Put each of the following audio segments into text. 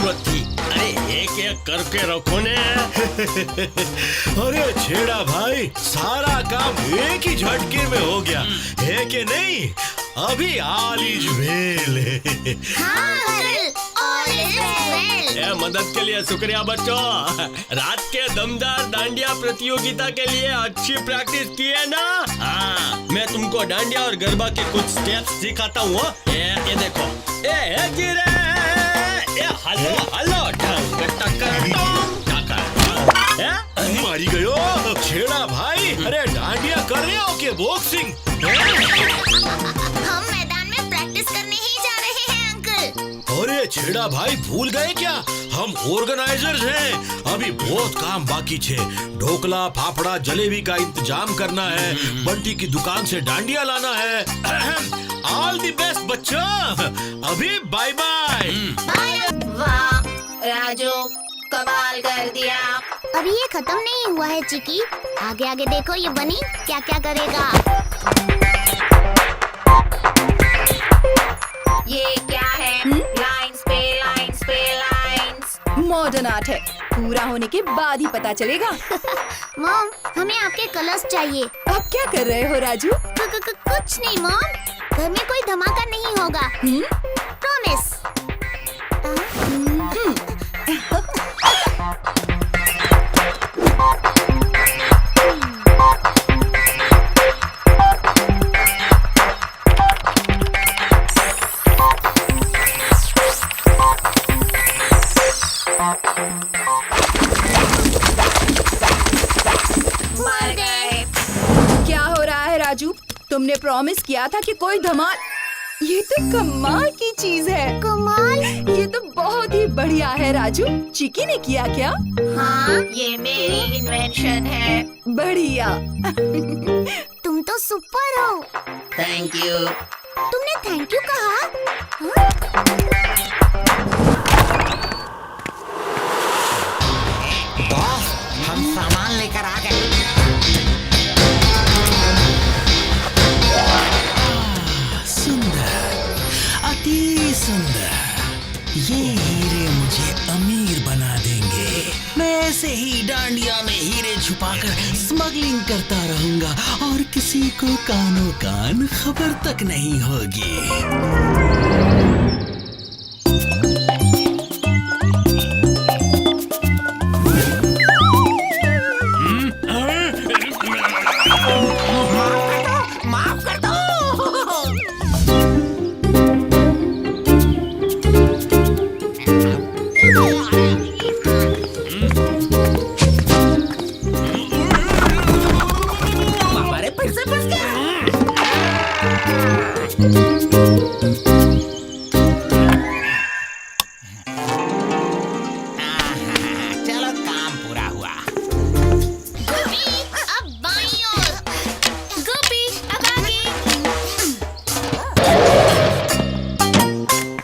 जरूरत थी। अरे एक एक करके रखो ने। अरे छेड़ा भाई, सारा काम एक ही झटके में हो गया है कि नहीं? अभी ऑल इज वेल। मदद के लिए शुक्रिया बच्चों। रात के दमदार डांडिया प्रतियोगिता के लिए अच्छी प्रैक्टिस की है ना? हाँ, मैं तुमको डांडिया और गरबा के कुछ स्टेप्स सिखाता हूँ। ये देखो, ए गिरे, ए हलो हलो, ढंग टकर मारी गयो छेड़ा भाई। अरे डांडिया कर रहे हो कि बॉक्सिंग? हम मैदान में प्रैक्टिस करने ही जा रहे हैं अंकल। अरे छेड़ा भाई, भूल गए क्या? हम ऑर्गेनाइजर्स हैं। अभी बहुत काम बाकी छे। ढोकला, फाफड़ा, जलेबी का इंतजाम करना है। बंटी की दुकान से डांडिया लाना है। ऑल द बेस्ट बच्चा। अभी बाय बाय। वाह राजू, कमाल कर दिया। अभी ये खत्म नहीं हुआ है चिकी। आगे आगे देखो ये बनी क्या क्या करेगा। ये क्या है? लाइंस पे लाइंस पे लाइंस। मॉडर्न आर्ट है, पूरा होने के बाद ही पता चलेगा। मॉम, हमें आपके कलर्स चाहिए। आप क्या कर रहे हो राजू? कुछ नहीं मॉम, घर में कोई धमाका नहीं होगा। प्रॉमिस। मर गए। क्या हो रहा है राजू? तुमने प्रॉमिस किया था कि कोई धमाल। ये तो कमाल की चीज है। कमाल? ये तो बहुत ही बढ़िया है राजू। चिकी ने किया क्या? हाँ, ये मेरी इन्वेंशन है। बढ़िया। तुम तो सुपर हो। Thank you. तुमने थैंक यू कहा? बॉस, हम सामान लेकर आ गए। सुंदर, अति सुंदर। ये हीरे मुझे अमीर बना देंगे। मैं ऐसे ही डांडिया में हीरे छुपाकर स्मगलिंग करता रहूंगा और किसी को कानो कान खबर तक नहीं होगी। माफ कर दो। हमारे पैसे फंस गए। चलो काम पूरा हुआ। गोपी, अब बाईं ओर। गोपी, अब आगे।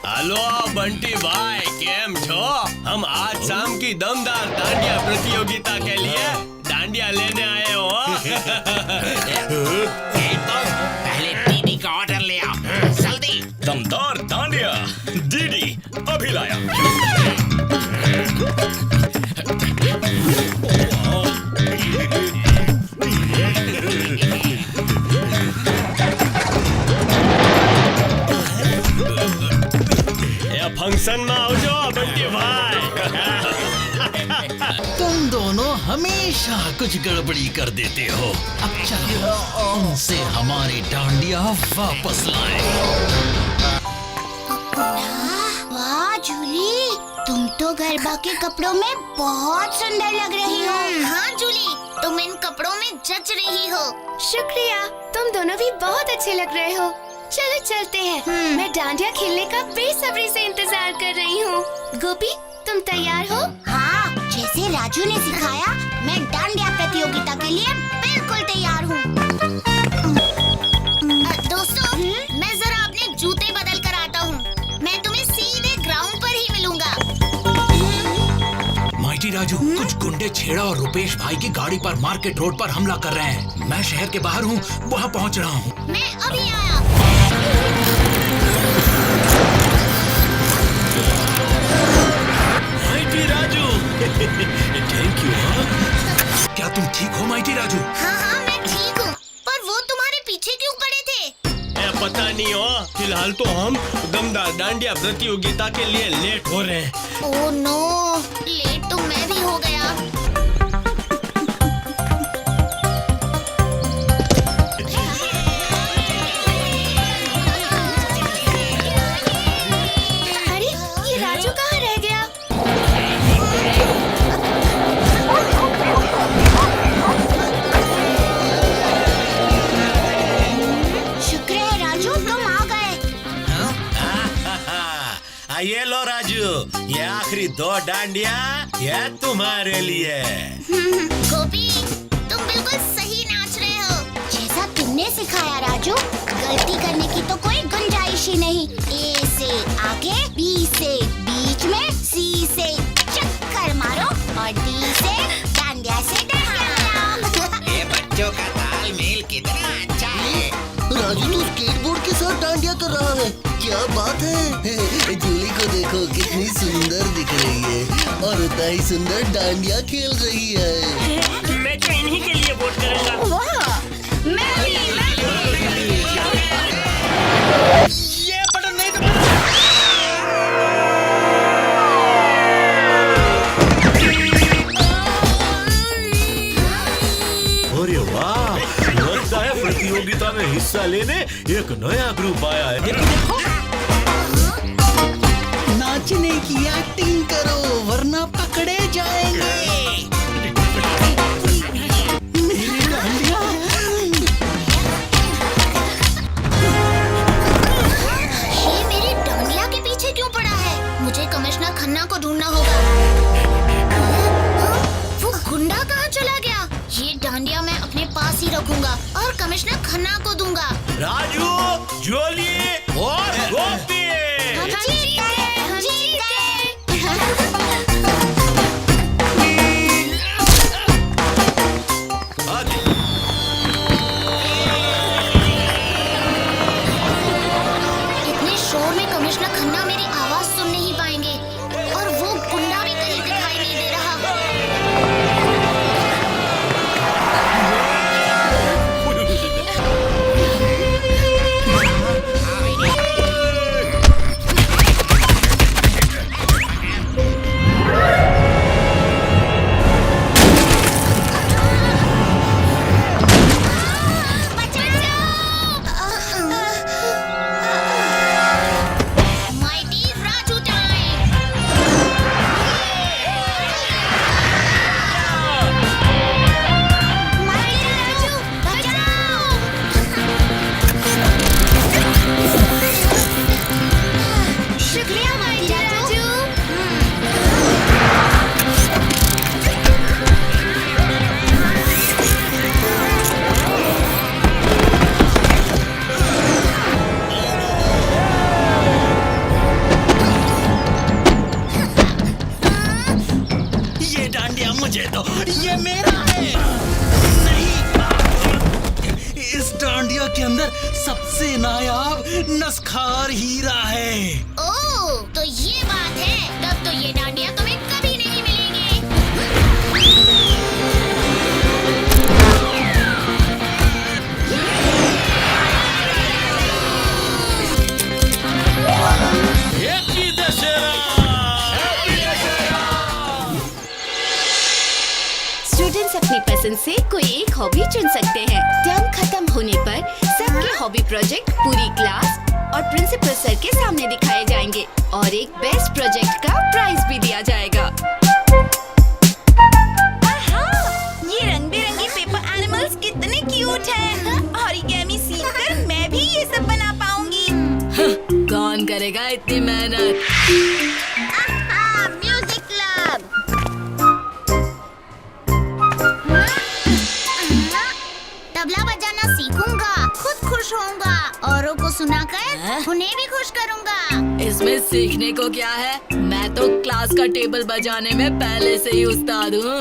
हेलो बंटी भाई, केम छो? हम आज शाम की दमदार डांडिया प्रतियोगिता के लिए डांडिया लेने आए हो। पहले दीदी का ऑर्डर ले आओ, जल्दी। दमदार डांडिया दीदी अभी लाया। ये फंक्शन में आओ जो बंटी भाई। तुम दोनों हमेशा कुछ गड़बड़ी कर देते हो। अब चलो उनसे हमारी डांडिया वापस लाएं। वाह जूली, तुम तो गरबा के कपड़ों में बहुत सुंदर लग रही हो। हाँ जूली, तुम इन कपड़ों में जच रही हो। शुक्रिया, तुम दोनों भी बहुत अच्छे लग रहे हो। चलो चलते हैं। मैं डांडिया खेलने का बेसब्री से इंतजार कर रही हूँ। गोपी, तुम तैयार हो? हाँ, जैसे राजू ने सिखाया, मैं डांडिया प्रतियोगिता के लिए बिल्कुल तैयार हूँ। दोस्तों, मैं जरा अपने जूते बदल कर आता हूँ। मैं तुम्हें सीधे ग्राउंड पर ही मिलूंगा। माइटी राजू, कुछ गुंडे छेड़ा और रुपेश भाई की गाड़ी पर मार्केट रोड पर हमला कर रहे हैं। मैं शहर के बाहर हूँ, वहाँ पहुँच रहा हूँ। मैं अभी आया। फिलहाल तो हम दमदार डांडिया प्रतियोगिता के लिए लेट हो रहे हैं। ओह नो, लेट तो मैं भी हो गया। अरे ये राजू कहाँ रह गया? शुक्र है राजू, तुम आ गए। ये लो राजू, ये आखिरी 2 डांडिया ये तुम्हारे लिए। गोपी, तुम बिल्कुल सही नाच रहे हो। जैसा तुमने सिखाया राजू, गलती करने की तो कोई गुंजाइश ही नहीं। ए से आगे, बी से बीच में, सी से चक्कर मारो और डी से डांडिया से डांडिया। ये बच्चों का तालमेल कितना अच्छा है। राजू तो स्केटबोर्ड के साथ डांडिया कर रहा है, क्या बात है। जूली को देखो कितनी सुंदर दिख रही है और उतना ही सुंदर डांडिया खेल रही है। मैं तो इन्हीं के लिए वोट करूंगा। वाह, मैं भी। ये बटन नहीं अरे वाह, लगता है प्रतियोगिता में हिस्सा लेने एक नया ग्रुप आया है। देखो नाचने की एक्टिंग करो वरना पकड़े जाएंगे। मेरी डांडिया। ये मेरी डांडिया के पीछे क्यों पड़ा है? मुझे कमिश्नर खन्ना को ढूंढना होगा। वो गुंडा कहाँ चला गया? ये डांडिया मैं अपने पास ही रखूंगा और कमिश्नर खन्ना को दूंगा। राजू, जोली और गोपी। हम जीत गए, हम जीत गए। आगे। इतने शोर में कमिश्नर खन्ना मेरी आवाज सुन नहीं पाएंगे और वो गुंडा भी कहीं दिखाई नहीं दे रहा। Mighty Raju time! Mighty Raju, बचाओ! शुक्रिया Mighty Raju। ये डांडिया मुझे दो, ये मेरा है। नहीं, इस डांडिया के अंदर सबसे नायाब नस्खार हीरा है। ओह, तो ये बात है। तब तो ये डांडिया तुम्हें कभी नहीं मिलेंगे। हैप्पी दशहरा। स्टूडेंट्स अपनी पसंद से कोई एक हॉबी चुन सकते हैं। टर्म खत्म होने पर सबके हॉबी प्रोजेक्ट पूरी क्लास और प्रिंसिपल सर के सामने दिखाए जाएंगे और एक बेस्ट प्रोजेक्ट का प्राइज भी दिया जाएगा। ये रंग बिरंगी पेपर एनिमल्स कितने क्यूट हैं। ऑरिगेमी सीखकर मैं भी ये सब बना पाऊंगी। कौन करेगा इतनी मेहनत? Music club. तबला बजाना सीखूंगा, खुद खुश होऊंगा, औरों को सुनाकर उन्हें भी खुश करूंगा। इसमें सीखने को क्या है? मैं तो क्लास का टेबल बजाने में पहले से ही उस्ताद हूँ।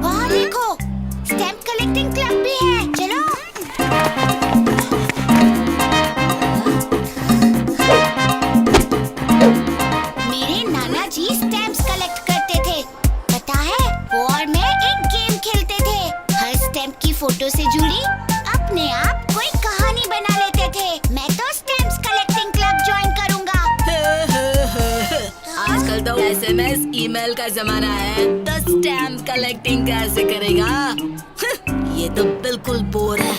वहाँ देखो, स्टैम्प कलेक्टिंग क्लब भी है। चलो। मेरे नाना जी स्टैम्प्स कलेक्ट करते थे, पता है? वो और मैं एक गेम खेलते थे। हर स्टैम्प की फोटो से जुड़ी अपने आप कोई कहानी बना लेते थे। मैं तो stamps collecting club SMS email का जमाना है तो स्टैम्प कलेक्टिंग कैसे करेगा? ये तो बिल्कुल बोर है।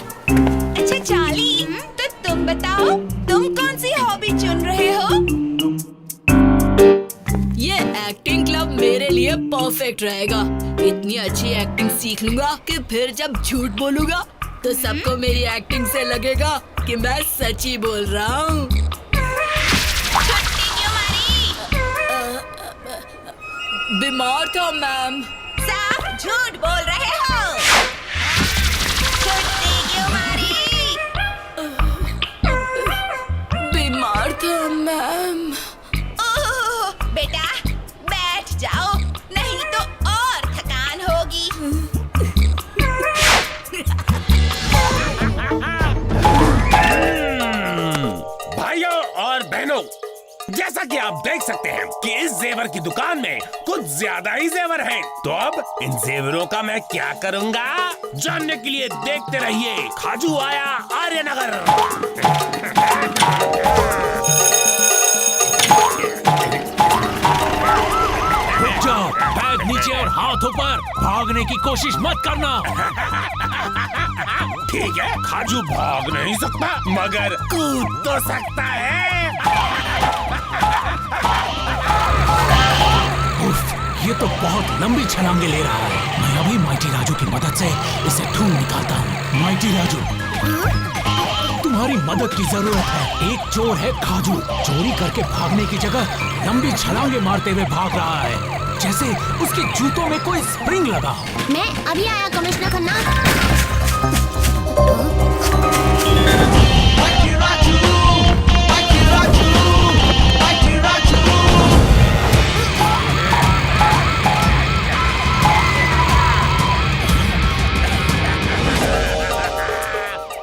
अच्छा चार्ली, तो तुम बताओ, तुम कौन सी हॉबी चुन रहे हो? ये एक्टिंग क्लब मेरे लिए परफेक्ट रहेगा। इतनी अच्छी एक्टिंग सीख लूंगा कि फिर जब झूठ बोलूंगा तो सबको मेरी एक्टिंग से लगेगा कि मैं सच ही बोल रहा हूँ। बीमार था मैम। साफ झूठ बोल रहे हो। छुट्टी क्यों मारी? बीमार था मैम। बेटा बैठ जाओ, नहीं तो और थकान होगी। भाइयों और बहनों, जैसा कि आप देख सकते हैं कि इस जेवर की दुकान में कुछ ज्यादा ही जेवर हैं। तो अब इन जेवरों का मैं क्या करूंगा, जानने के लिए देखते रहिए खाजू आया आर्यनगर। जाओ, बैग नीचे और हाथ ऊपर, भागने की कोशिश मत करना। ठीक है, खाजू भाग नहीं सकता मगर कूद तो सकता है। उफ, ये तो बहुत लंबी छलांगे ले रहा है। मैं अभी माइटी राजू की मदद से इसे ढूंढ निकालता हूँ। माइटी राजू, तुम्हारी मदद की जरूरत है। एक चोर है खाजू, चोरी करके भागने की जगह लंबी छलांगे मारते हुए भाग रहा है, जैसे उसके जूतों में कोई स्प्रिंग लगा हो। मैं अभी आया कमिश्नर खन्ना।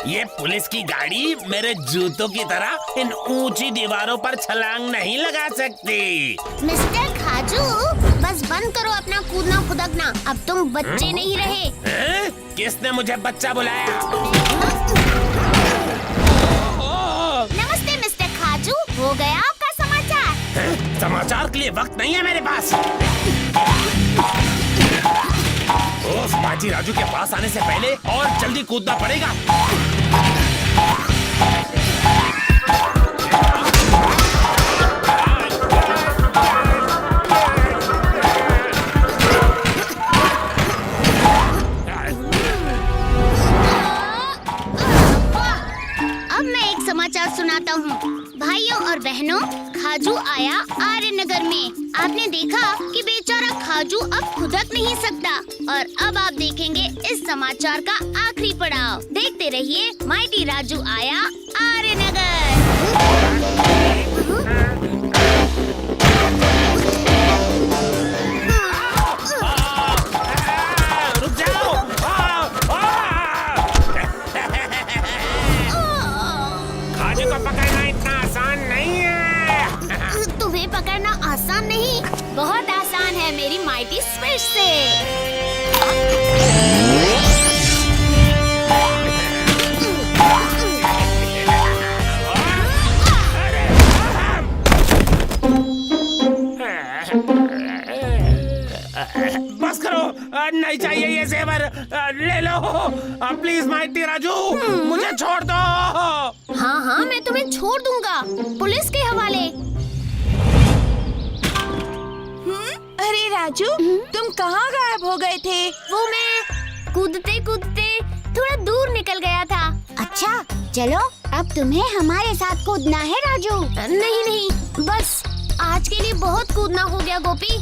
ये पुलिस की गाड़ी मेरे जूतों की तरह इन ऊंची दीवारों पर छलांग नहीं लगा सकती। मिस्टर खाजू, बस बंद करो अपना कूदना फुदकना। अब तुम बच्चे नहीं रहे। हैं? किसने मुझे बच्चा बुलाया? नमस्ते मिस्टर खाजू, हो गया आपका समाचार? हैं? समाचार के लिए वक्त नहीं है मेरे पास। उस बाजी राजू के पास आने से पहले और जल्दी कूदना पड़ेगा। अब मैं एक समाचार सुनाता हूँ। भाइयों और बहनों, खाजू आया आर्यनगर में। आपने देखा कि बेचारा खाजू अब खुदक नहीं सकता। और अब आप देखेंगे इस समाचार का आखिरी पड़ाव। देखते रहिए माइटी राजू आया आर्यनगर। रुक जाओ। खाजू को पकड़ना इतना आसान नहीं है। तुम्हें पकड़ना आसान नहीं, बहुत आसान है मेरी माइटी स्विच से। बस करो, नहीं चाहिए ये जेवर। ले लो प्लीज माइटी राजू, मुझे छोड़ दो। हाँ हाँ, मैं तुम्हें छोड़ दूंगा पुलिस के हवाले। अरे राजू, तुम कहाँ गायब हो गए थे? वो मैं कूदते कूदते थोड़ा दूर निकल गया था। अच्छा चलो, अब तुम्हें हमारे साथ कूदना है राजू। नहीं नहीं, बस आज के लिए बहुत कूदना हो गया गोपी।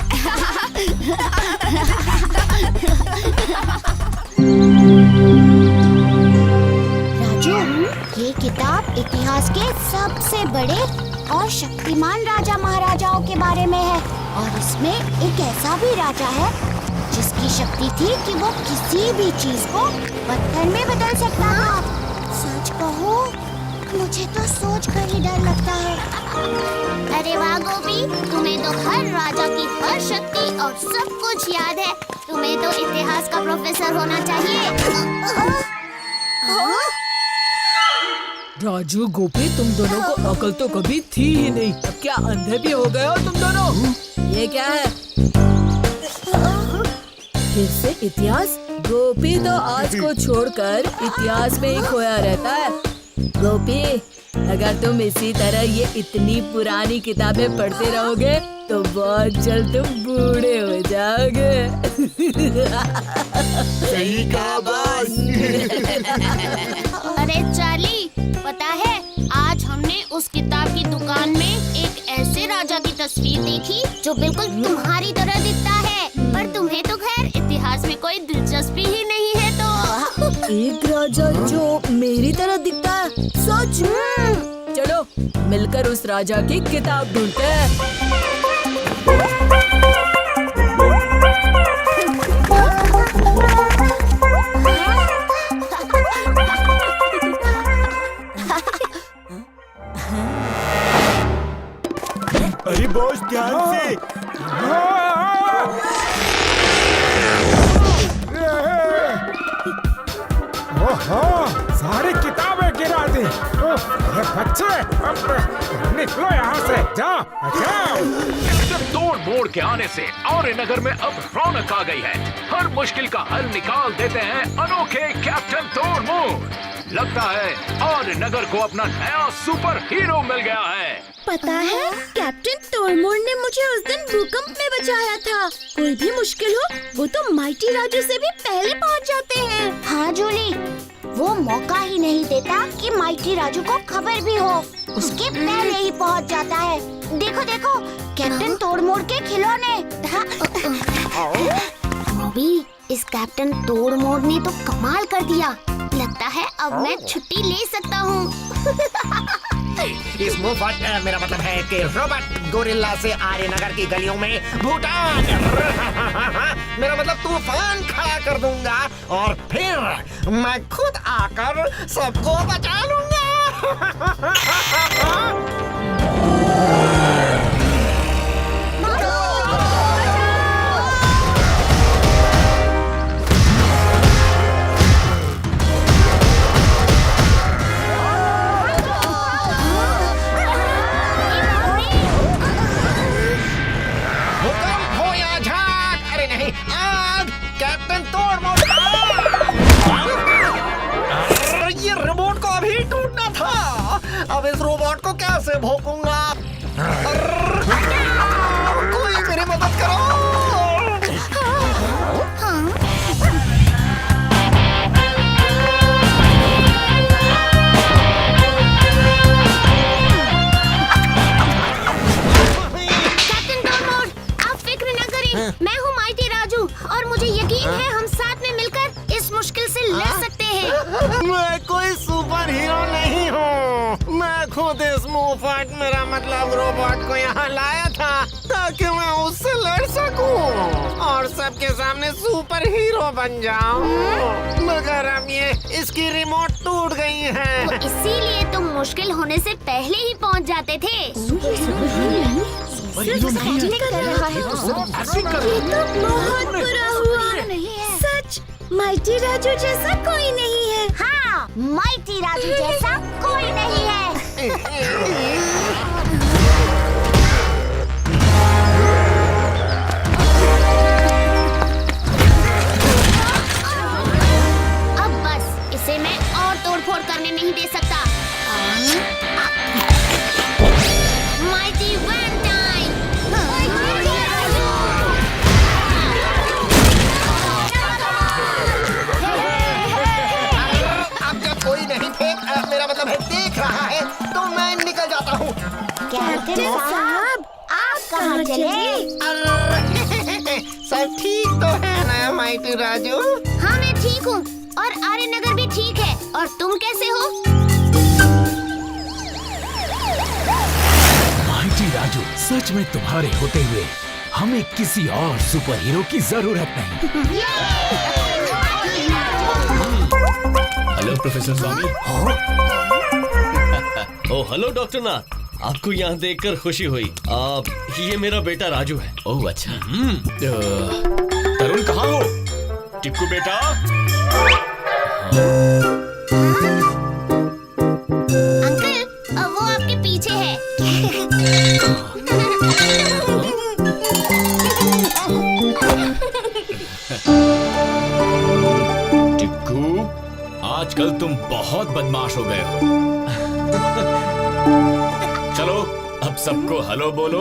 राजू, ये किताब इतिहास के सबसे बड़े और शक्तिमान राजा महाराजाओं के बारे में है। और इसमें एक ऐसा भी राजा है जिसकी शक्ति थी कि वो किसी भी चीज को पत्थर में बदल सकता था। सच कहो, मुझे तो सोच कर ही डर लगता है। अरे वाह गोपी, तुम्हें तो हर राजा की हर शक्ति और सब कुछ याद है। तुम्हें तो इतिहास का प्रोफेसर होना चाहिए। राजू, गोपी, तुम दोनों को अकल तो कभी थी ही नहीं। अब क्या अंधे भी हो गए हो तुम दोनों? ये क्या है? फिर से इतिहास? गोपी तो आज को छोड़कर इतिहास में ही खोया रहता है। गोपी, अगर तुम इसी तरह ये इतनी पुरानी किताबें पढ़ते रहोगे तो बहुत जल्द तुम बूढ़े हो जाओगे। सही कहा बॉस। अरे चार्ली, पता है आज हमने उस किताब की दुकान में एक ऐसे राजा की तस्वीर देखी जो बिल्कुल तुम्हारी तरह दिखता है, पर तुम्हें तो खैर इतिहास में कोई दिलचस्पी ही नहीं है तो। एक राजा जो मेरी तरह दिखता है? सच? चलो मिलकर उस राजा की किताब ढूंढते हैं। अरे बॉस ध्यान से। सारी किताबें गिरा दी। ये बच्चे, अब निकलो यहाँ से, जाओ जाओ। तोड़ मोड़ के आने से आर्य नगर में अब रौनक आ गई है। हर मुश्किल का हल निकाल देते हैं अनोखे कैप्टन तोड़ मोड़। लगता है आर्य नगर को अपना नया सुपर हीरो मिल गया है। पता है कैप्टन तोड़मोड़ ने मुझे उस दिन भूकंप में बचाया था। कोई भी मुश्किल हो वो तो माइटी राजू से भी पहले पहुंच जाते हैं। हाँ जूली, वो मौका ही नहीं देता कि माइटी राजू को खबर भी हो, उसके पहले ही पहुंच जाता है। देखो देखो कैप्टन तोड़मोड़ के खिलौने। बॉबी, इस कैप्टन तोड़मोड़ ने तो कमाल कर दिया। लगता है अब मैं छुट्टी ले सकता हूँ। इस मुफ्त मेरा मतलब है कि रोबोट गोरिल्ला से आर्य नगर की गलियों में भूटान मेरा मतलब तूफान खड़ा कर दूंगा और फिर मैं खुद आकर सबको बचा लूंगा। आग! कैप्टन तोड़मोड़! ये रिमोट को अभी टूटना था। अब इस रोबोट को कैसे भोंकूंगा? कोई मेरी मदद करो। मैं हूँ माइटी राजू और मुझे यकीन है हम साथ में मिलकर इस मुश्किल से लड़ सकते हैं। मैं कोई सुपर हीरो नहीं हूँ। मैं खुद इस मुफ्त मेरा मतलब रोबोट को यहाँ लाया था ताकि मैं उससे लड़ सकूं और सबके सामने सुपर हीरो बन जाऊं। मगर अब ये इसकी रिमोट टूट गई है। तो इसीलिए तुम मुश्किल होने से पहले ही पहुँच जाते थे। ये तो बहुत बुरा हुआ। सच, माइटी राजू जैसा कोई नहीं है। हाँ, माइटी राजू जैसा कोई नहीं है। अब बस इसे मैं और तोड़फोड़ करने नहीं दे सकता। माइटी वैन टाइम। अब जब कोई नहीं मेरा मतलब है देख रहा है तो मैं निकल जाता हूँ। कैप्टन साहब, आप कहाँ चले? सब ठीक तो है ना माइटी राजू? हाँ मैं ठीक हूँ और आर्य नगर भी ठीक है। और तुम कैसे हो? माइटी राजू, सच में तुम्हारे होते हुए हमें किसी और सुपर हीरो की जरूरत नहीं। हेलो प्रोफेसर स्वामी। ओह हेलो डॉक्टर नाथ, आपको यहाँ देखकर खुशी हुई। ये मेरा बेटा राजू है। ओह अच्छा। तरुण कहाँ हो? टिक्कू बेटा। अंकल, वो आपके पीछे है। टिक्कू, आजकल तुम बहुत बदमाश हो गए हो। चलो अब सबको हेलो बोलो।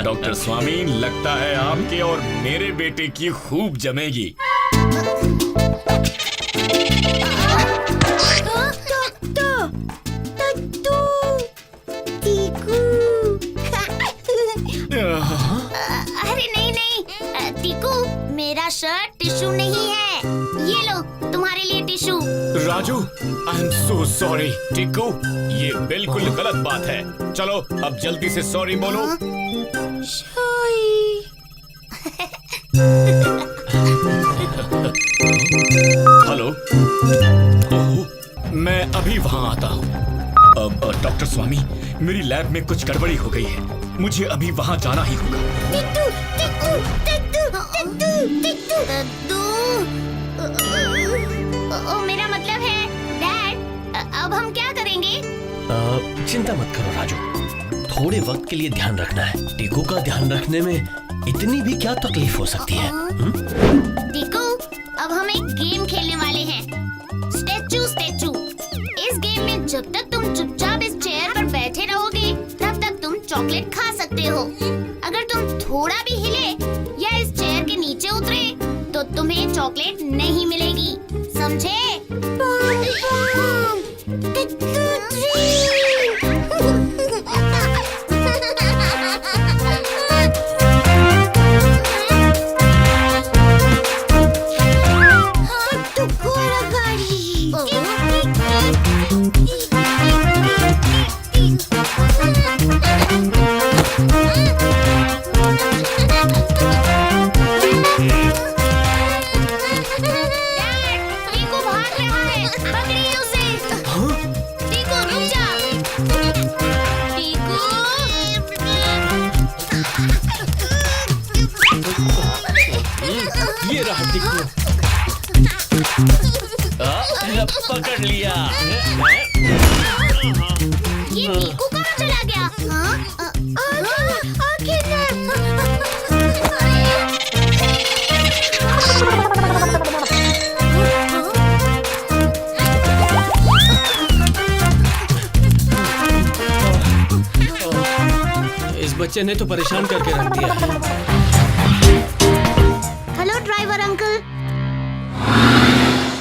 डॉक्टर स्वामी, लगता है आपके और मेरे बेटे की खूब जमेगी। अरे नहीं नहीं टीकू, मेरा शर्ट टिश्यू नहीं है। ये लो तुम्हारे लिए tissue. Raju, I am so sorry. Tikku, ये बिल्कुल गलत बात है। चलो अब जल्दी से सॉरी बोलो। हेलो, ओह, मैं अभी वहां आता हूँ। अब डॉक्टर स्वामी, मेरी लैब में कुछ गड़बड़ी हो गई है, मुझे अभी वहां जाना ही होगा। टिट्टू, टिट्टू, टिट्टू, टिट्टू, टिट्टू, टिट्टू। ओ, मेरा मतलब है डैड, अब हम क्या करेंगे? चिंता मत करो राजू, थोड़े वक्त के लिए ध्यान रखना है। टीकू का ध्यान रखने में इतनी भी क्या तकलीफ हो सकती है? टीकू, अब हम एक गेम खेलने वाले हैं, स्टैचू स्टैचू। इस गेम में जब तक तुम चुपचाप इस चेयर पर बैठे रहोगे, तब तक तुम चॉकलेट खा सकते हो। अगर तुम थोड़ा भी हिले या इस चेयर के नीचे उतरे, तो तुम्हें चॉकलेट नहीं मिलेगी, समझे? ये रहा टिक्कू। पकड़ लिया। ये टीकू कहाँ चला गया? इस बच्चे ने तो परेशान करके रख दिया। Hello driver uncle.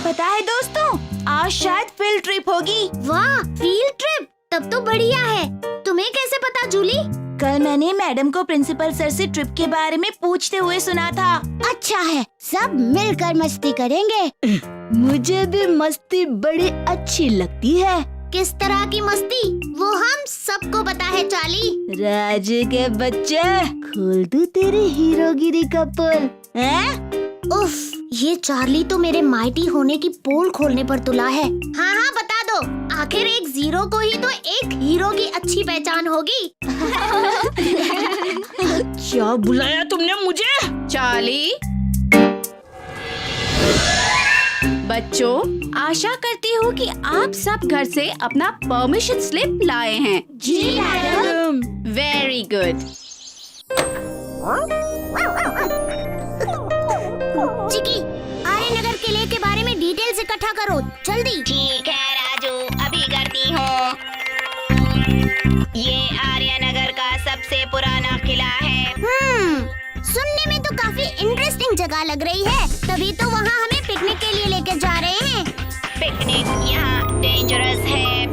पता है दोस्तों, आज शायद फील्ड ट्रिप होगी। वाह, फील्ड ट्रिप, तब तो बढ़िया है। तुम्हें कैसे पता जूली? कल मैंने मैडम को प्रिंसिपल सर से ट्रिप के बारे में पूछते हुए सुना था। अच्छा है, सब मिलकर मस्ती करेंगे। मुझे भी मस्ती बड़ी अच्छी लगती है। किस तरह की मस्ती, वो हम सबको पता है चार्ली। राजू के बच्चे, खोल दूं तेरी हीरोगिरी का पोल? उफ, ये चार्ली तो मेरे माइटी होने की पोल खोलने पर तुला है। हाँ हाँ बता दो, आखिर एक जीरो को ही तो एक हीरो की अच्छी पहचान होगी। क्या बुलाया तुमने मुझे? चार्ली, बच्चों, आशा करती हूँ कि आप सब घर से अपना परमिशन स्लिप लाए हैं। जी मैडम। Very good. चिकी, आर्यनगर किले के बारे में डिटेल्स इकट्ठा करो, जल्दी। ठीक है राजू, अभी करती हूँ। ये आर्यनगर का सबसे पुराना किला है। सुनने में तो काफी इंटरेस्टिंग जगह लग रही है, तभी तो वहाँ हमें पिकनिक के लिए लेके जा रहे हैं। पिकनिक यहाँ डेंजरस है।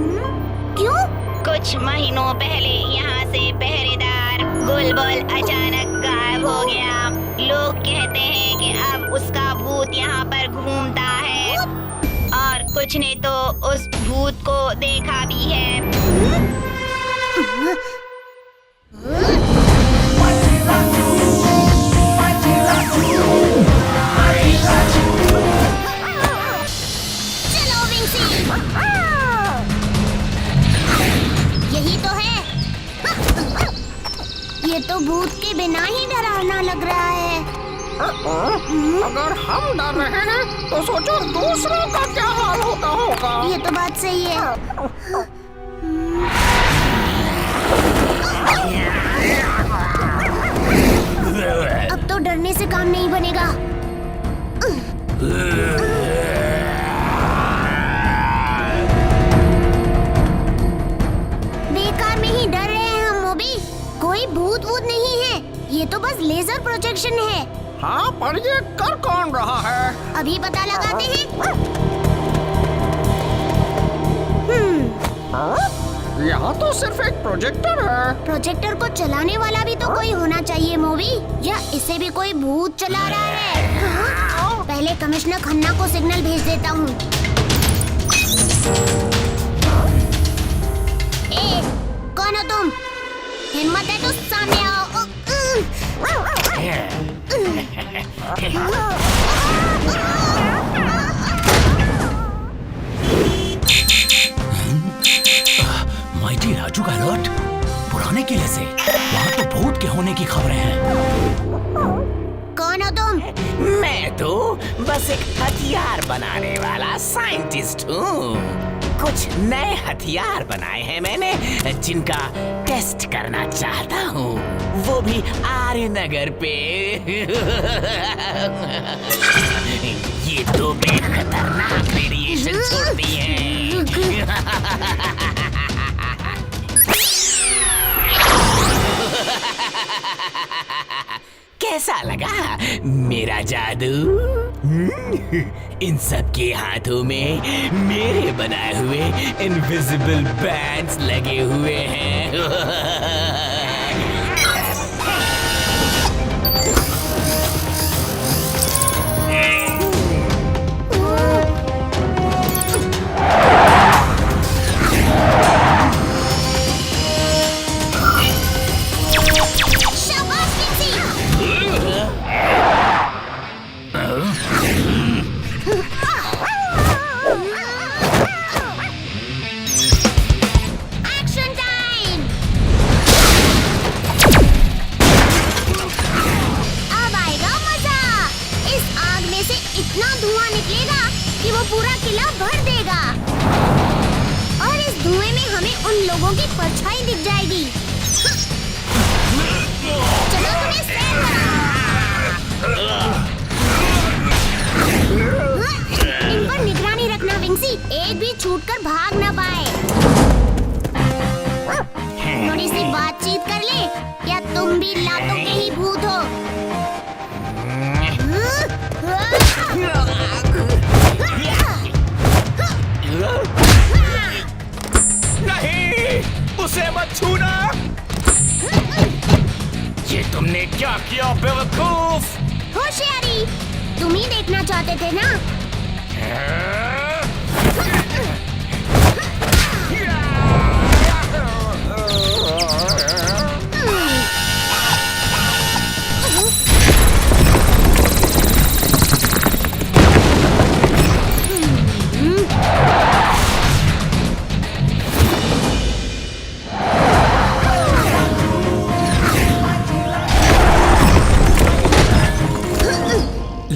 क्यों? कुछ महीनों पहले यहाँ से पहरेदार गुलबुल अचानक गायब हो गया। लोग कहते हैं कि अब उसका भूत यहाँ पर घूमता है, और कुछ ने तो उस भूत को देखा भी है। चलो विंसी, यही तो है। ये तो भूत के बिना ही डरावना लग रहा है। अगर हम डर रहे हैं तो सोचो दूसरों का क्या हाल होता होगा। ये तो बात सही है। बनेगा। बेकार में ही डर रहे हैं हम मोबी। कोई भूत वूत नहीं है, ये तो बस लेजर प्रोजेक्शन है। हाँ, पर ये कर कौन रहा है? अभी पता लगाते हैं। यहाँ तो सिर्फ एक प्रोजेक्टर है। प्रोजेक्टर को चलाने वाला भी तो कोई होना चाहिए मोबी, या इसे भी कोई भूत चला रहा है। हाँ? पहले कमिश्नर खन्ना को सिग्नल भेज देता हूँ। ए, कौन हो तुम? हिम्मत है तो सामने आओ। माइटी राजू का अलर्ट पुराने किले से। वहाँ तो भूत के होने की खबरें हैं। कौन हो तुम? मैं तो बस एक हथियार बनाने वाला साइंटिस्ट हूँ। कुछ नए हथियार बनाए हैं मैंने, जिनका टेस्ट करना चाहता हूँ, वो भी आर्यनगर पे। ये तो बड़े खतरनाक रेडिएशन छोड़ती हैं। कैसा लगा मेरा जादू? इन सब के हाथों में मेरे बनाए हुए इनविजिबल बैंड्स लगे हुए हैं। इतना धुआं निकलेगा कि वो पूरा किला भर देगा, और इस धुएं में हमें उन लोगों की परछाई दिख जाएगी। चलो तुम्हें सैर इन पर निगरानी रखना विंसी, एक भी छूटकर भाग न पाए। थोड़ी सी बातचीत कर ले, या तुम भी लातों के ही भूत हो? नहीं, उसे मत छूना। ये तुमने क्या किया बेवकूफ? होशियारी, तुम ही देखना चाहते थे ना?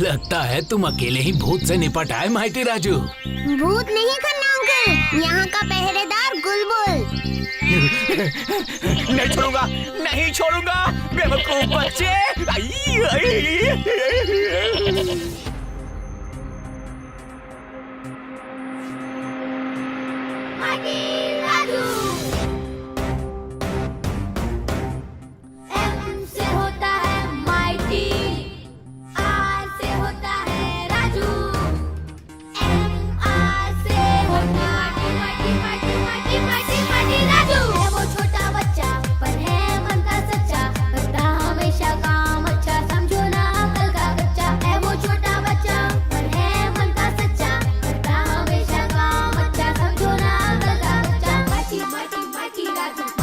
लगता है तुम अकेले ही भूत से निपट आए माइटी राजू। भूत नहीं खन्ना अंकल, यहाँ का पहरेदार गुलबुल। नहीं छोड़ूंगा, नहीं छोड़ूंगा बेवकूफ बच्चे। Mighty Raju.